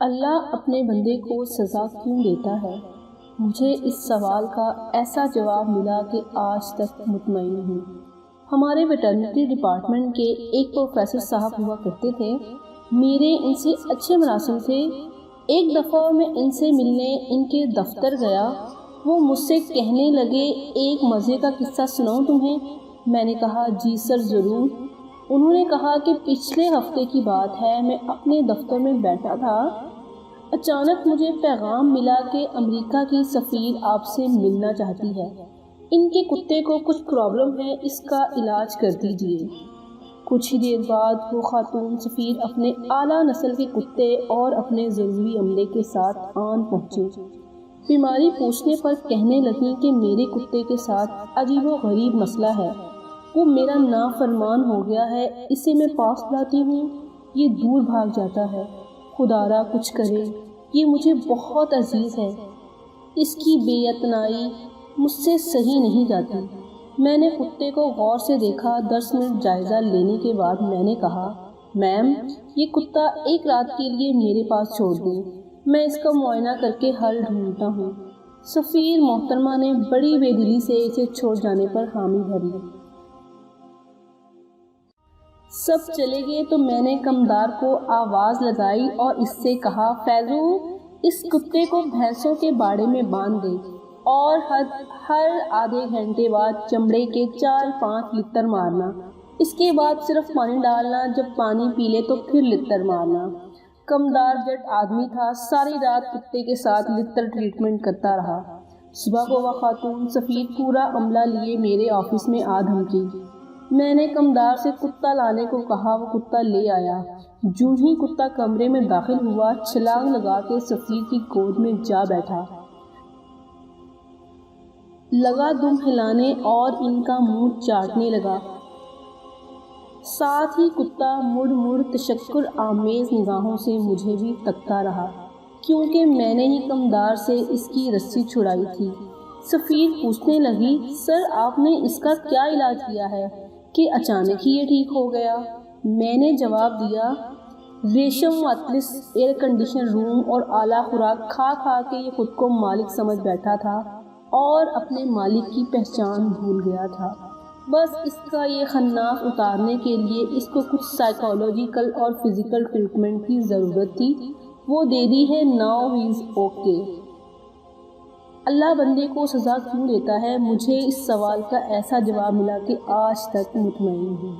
اللہ اپنے بندے کو سزا کیوں دیتا ہے؟ مجھے اس سوال کا ایسا جواب ملا کہ آج تک مطمئن ہوں۔ ہمارے ویٹرنری ڈپارٹمنٹ کے ایک پروفیسر صاحب ہوا کرتے تھے، میرے ان سے اچھے مراسم تھے۔ ایک دفعہ میں ان سے ملنے ان کے دفتر گیا، وہ مجھ سے کہنے لگے ایک مزے کا قصہ سناؤں تمہیں؟ میں نے کہا جی سر ضرور۔ انہوں نے کہا کہ پچھلے ہفتے کی بات ہے، میں اپنے دفتر میں بیٹھا تھا، اچانک مجھے پیغام ملا کہ امریکہ کی سفیر آپ سے ملنا چاہتی ہے، ان کے کتے کو کچھ پرابلم ہے، اس کا علاج کر دیجیے۔ کچھ ہی دیر بعد وہ خاتون سفیر اپنے اعلیٰ نسل کے کتے اور اپنے ضروری عملے کے ساتھ آن پہنچی۔ بیماری پوچھنے پر کہنے لگیں کہ میرے کتے کے ساتھ عجیب و غریب مسئلہ ہے، وہ میرا نافرمان ہو گیا ہے، اسے میں پاس لاتی ہوں یہ دور بھاگ جاتا ہے، خدا را کچھ کرے، یہ مجھے بہت عزیز ہے، اس کی بے اعتنائی مجھ سے سہی نہیں جاتی۔ میں نے کتے کو غور سے دیکھا، 10 منٹ جائزہ لینے کے بعد میں نے کہا میم یہ کتا ایک رات کے لیے میرے پاس چھوڑ دیں، میں اس کا معائنہ کر کے حل ڈھونڈتا ہوں۔ سفیر محترمہ نے بڑی بے دلی سے اسے چھوڑ جانے پر حامی بھری۔ سب چلے گئے تو میں نے کمدار کو آواز لگائی اور اس سے کہا فیضو اس کتے کو بھینسوں کے باڑے میں باندھ دے اور ہر آدھے گھنٹے بعد چمڑے کے 4-5 لتر مارنا، اس کے بعد صرف پانی ڈالنا، جب پانی پی لے تو پھر لتر مارنا۔ کمدار جٹ آدمی تھا، ساری رات کتے کے ساتھ لتر ٹریٹمنٹ کرتا رہا۔ صبح کو وہ خاتون سفیر پورا عملہ لیے میرے آفس میں آ دھمکی۔ میں نے کمدار سے کتا لانے کو کہا، وہ کتا لے آیا۔ جو ہی کتا کمرے میں داخل ہوا، چھلانگ لگا کے سفیر کی گود میں جا بیٹھا، لگا دم ہلانے اور ان کا منہ چاٹنے لگا۔ ساتھ ہی کتا مڑ مڑ تشکر آمیز نگاہوں سے مجھے بھی تکتا رہا، کیونکہ میں نے ہی کمدار سے اس کی رسی چھڑائی تھی۔ سفیر پوچھنے لگی سر آپ نے اس کا کیا علاج کیا ہے کہ اچانک ہی یہ ٹھیک ہو گیا؟ میں نے جواب دیا ریشم معطلس ایئر کنڈیشن روم اور اعلیٰ خوراک کھا کھا کے یہ خود کو مالک سمجھ بیٹھا تھا اور اپنے مالک کی پہچان بھول گیا تھا، بس اس کا یہ خناس اتارنے کے لیے اس کو کچھ سائیکولوجیکل اور فزیکل ٹریٹمنٹ کی ضرورت تھی، وہ دے دی ہے، ناؤ ہی از اوکے۔ اللہ بندے کو سزا کیوں دیتا ہے؟ مجھے اس سوال کا ایسا جواب ملا کہ آج تک مطمئن ہوں۔